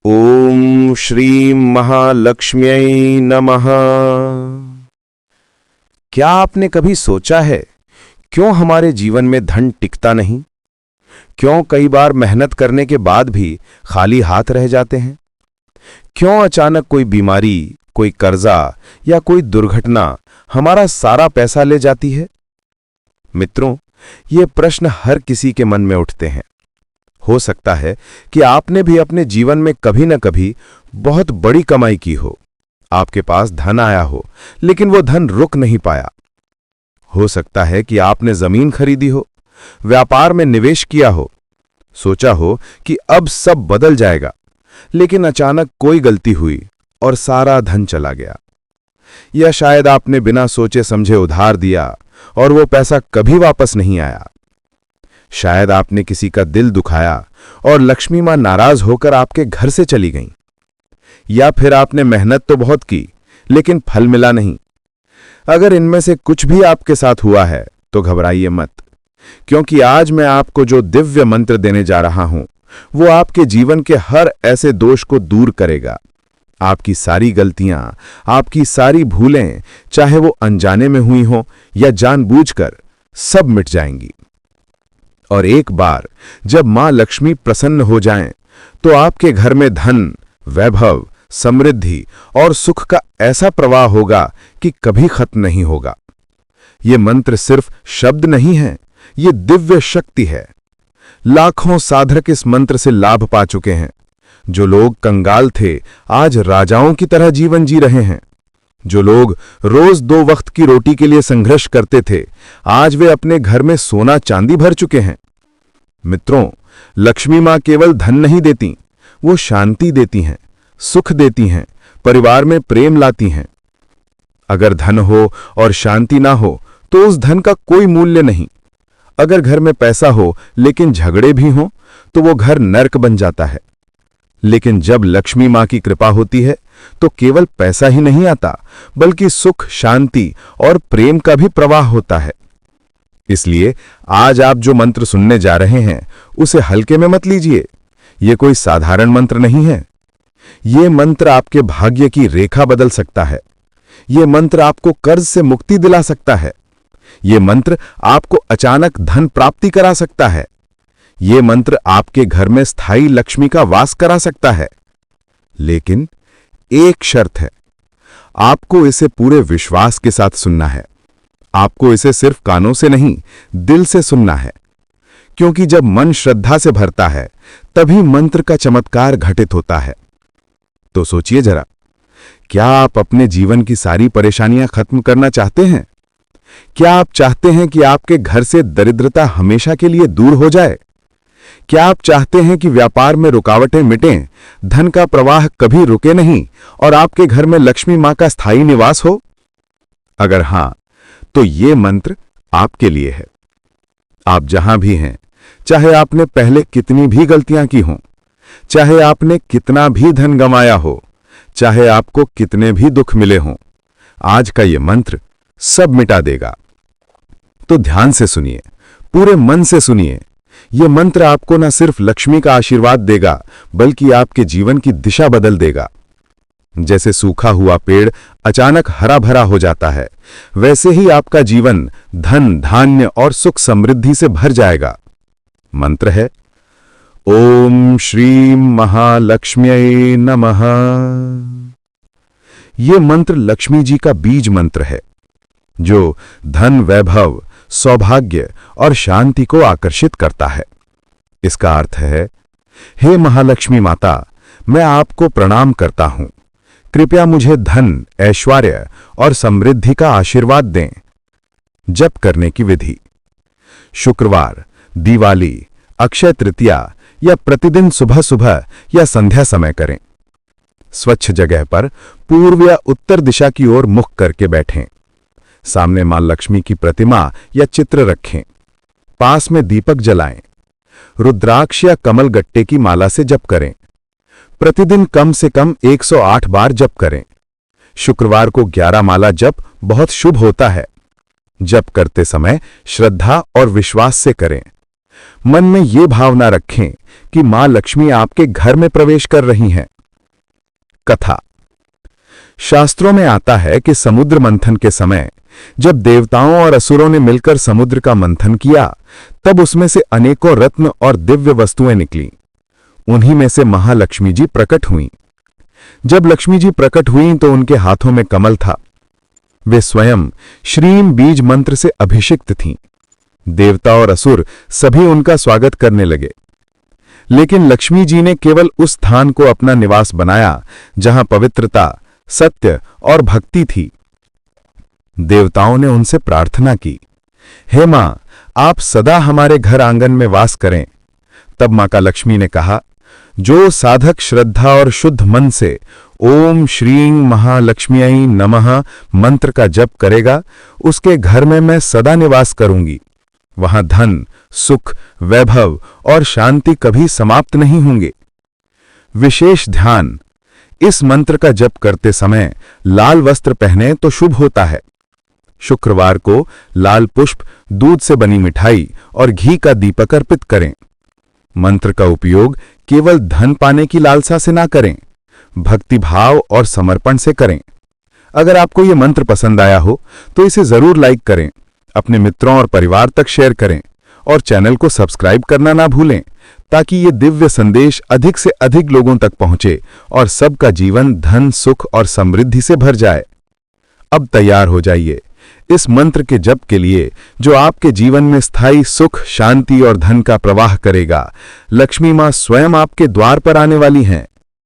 ओम श्रीं महालक्ष्म्यै नमः। क्या आपने कभी सोचा है क्यों हमारे जीवन में धन टिकता नहीं? क्यों कई बार मेहनत करने के बाद भी खाली हाथ रह जाते हैं? क्यों अचानक कोई बीमारी, कोई कर्जा या कोई दुर्घटना हमारा सारा पैसा ले जाती है? मित्रों, ये प्रश्न हर किसी के मन में उठते हैं। हो सकता है कि आपने भी अपने जीवन में कभी न कभी बहुत बड़ी कमाई की हो, आपके पास धन आया हो, लेकिन वो धन रुक नहीं पाया। हो सकता है कि आपने जमीन खरीदी हो, व्यापार में निवेश किया हो, सोचा हो कि अब सब बदल जाएगा, लेकिन अचानक कोई गलती हुई और सारा धन चला गया। या शायद आपने बिना सोचे समझे उधार दिया और वो पैसा कभी वापस नहीं आया। शायद आपने किसी का दिल दुखाया और लक्ष्मी मां नाराज होकर आपके घर से चली गईं। या फिर आपने मेहनत तो बहुत की, लेकिन फल मिला नहीं। अगर इनमें से कुछ भी आपके साथ हुआ है तो घबराइए मत, क्योंकि आज मैं आपको जो दिव्य मंत्र देने जा रहा हूं वो आपके जीवन के हर ऐसे दोष को दूर करेगा। आपकी सारी गलतियां, आपकी सारी भूलें, चाहे वो अनजाने में हुई हों या जानबूझकर, सब मिट जाएंगी। और एक बार जब मां लक्ष्मी प्रसन्न हो जाएं, तो आपके घर में धन, वैभव, समृद्धि और सुख का ऐसा प्रवाह होगा कि कभी खत्म नहीं होगा। ये मंत्र सिर्फ शब्द नहीं है, ये दिव्य शक्ति है। लाखों साधक इस मंत्र से लाभ पा चुके हैं। जो लोग कंगाल थे, आज राजाओं की तरह जीवन जी रहे हैं। जो लोग रोज 2 वक्त की रोटी के लिए संघर्ष करते थे, आज वे अपने घर में सोना चांदी भर चुके हैं। मित्रों, लक्ष्मी मां केवल धन नहीं देती, वो शांति देती हैं, सुख देती हैं, परिवार में प्रेम लाती हैं। अगर धन हो और शांति ना हो तो उस धन का कोई मूल्य नहीं। अगर घर में पैसा हो लेकिन झगड़े भी हों तो वो घर नर्क बन जाता है। लेकिन जब लक्ष्मी मां की कृपा होती है तो केवल पैसा ही नहीं आता, बल्कि सुख, शांति और प्रेम का भी प्रवाह होता है। इसलिए आज आप जो मंत्र सुनने जा रहे हैं उसे हल्के में मत लीजिए। ये कोई साधारण मंत्र नहीं है। ये मंत्र आपके भाग्य की रेखा बदल सकता है। ये मंत्र आपको कर्ज से मुक्ति दिला सकता है। ये मंत्र आपको अचानक धन प्राप्ति करा सकता है। ये मंत्र आपके घर में स्थायी लक्ष्मी का वास करा सकता है। लेकिन एक शर्त है, आपको इसे पूरे विश्वास के साथ सुनना है। आपको इसे सिर्फ कानों से नहीं, दिल से सुनना है। क्योंकि जब मन श्रद्धा से भरता है, तभी मंत्र का चमत्कार घटित होता है। तो सोचिए जरा, क्या आप अपने जीवन की सारी परेशानियां खत्म करना चाहते हैं? क्या आप चाहते हैं कि आपके घर से दरिद्रता हमेशा के लिए दूर हो जाए? क्या आप चाहते हैं कि व्यापार में रुकावटें मिटें, धन का प्रवाह कभी रुके नहीं और आपके घर में लक्ष्मी मां का स्थायी निवास हो? अगर हां, तो ये मंत्र आपके लिए है। आप जहां भी हैं, चाहे आपने पहले कितनी भी गलतियां की हों, चाहे आपने कितना भी धन गंवाया हो, चाहे आपको कितने भी दुख मिले हों, आज का ये मंत्र सब मिटा देगा। तो ध्यान से सुनिए, पूरे मन से सुनिए। ये मंत्र आपको न सिर्फ लक्ष्मी का आशीर्वाद देगा, बल्कि आपके जीवन की दिशा बदल देगा। जैसे सूखा हुआ पेड़ अचानक हरा भरा हो जाता है, वैसे ही आपका जीवन धन, धान्य और सुख समृद्धि से भर जाएगा। मंत्र है ओम श्रीं महालक्ष्म्यै नमः। ये मंत्र लक्ष्मी जी का बीज मंत्र है, जो धन, वैभव, सौभाग्य और शांति को आकर्षित करता है। इसका अर्थ है, हे महालक्ष्मी माता, मैं आपको प्रणाम करता हूं। कृपया मुझे धन, ऐश्वर्य और समृद्धि का आशीर्वाद दें। जप करने की विधि: शुक्रवार, दिवाली, अक्षय तृतीया या प्रतिदिन सुबह सुबह या संध्या समय करें। स्वच्छ जगह पर पूर्व या उत्तर दिशा की ओर मुख करके बैठें। सामने मां लक्ष्मी की प्रतिमा या चित्र रखें। पास में दीपक जलाएं। रुद्राक्ष या कमल गट्टे की माला से जप करें। प्रतिदिन कम से कम 108 बार जप करें। शुक्रवार को 11 माला जप बहुत शुभ होता है। जप करते समय श्रद्धा और विश्वास से करें। मन में ये भावना रखें कि मां लक्ष्मी आपके घर में प्रवेश कर रही हैं। कथा। शास्त्रों में आता है कि समुद्र मंथन के समय जब देवताओं और असुरों ने मिलकर समुद्र का मंथन किया, तब उसमें से अनेकों रत्न और दिव्य वस्तुएं निकलीं। उन्हीं में से महालक्ष्मी जी प्रकट हुईं। जब लक्ष्मी जी प्रकट हुईं तो उनके हाथों में कमल था। वे स्वयं श्रीम बीज मंत्र से अभिषिक्त थीं। देवता और असुर सभी उनका स्वागत करने लगे। लेकिन लक्ष्मी जी ने केवल उस स्थान को अपना निवास बनाया जहां पवित्रता, सत्य और भक्ति थी। देवताओं ने उनसे प्रार्थना की, हे मां, आप सदा हमारे घर आंगन में वास करें। तब माता लक्ष्मी ने कहा, जो साधक श्रद्धा और शुद्ध मन से ओम श्रीं महालक्ष्म्यै नमः मंत्र का जप करेगा, उसके घर में मैं सदा निवास करूंगी। वहां धन, सुख, वैभव और शांति कभी समाप्त नहीं होंगे। विशेष ध्यान, इस मंत्र का जप करते समय लाल वस्त्र पहने तो शुभ होता है। शुक्रवार को लाल पुष्प, दूध से बनी मिठाई और घी का दीपक अर्पित करें। मंत्र का उपयोग केवल धन पाने की लालसा से ना करें, भक्ति भाव और समर्पण से करें। अगर आपको यह मंत्र पसंद आया हो तो इसे जरूर लाइक करें, अपने मित्रों और परिवार तक शेयर करें और चैनल को सब्सक्राइब करना ना भूलें, ताकि ये दिव्य संदेश अधिक से अधिक लोगों तक पहुंचे और सबका जीवन धन, सुख और समृद्धि से भर जाए। अब तैयार हो जाइए इस मंत्र के जप के लिए, जो आपके जीवन में स्थायी सुख, शांति और धन का प्रवाह करेगा। लक्ष्मी मां स्वयं आपके द्वार पर आने वाली हैं।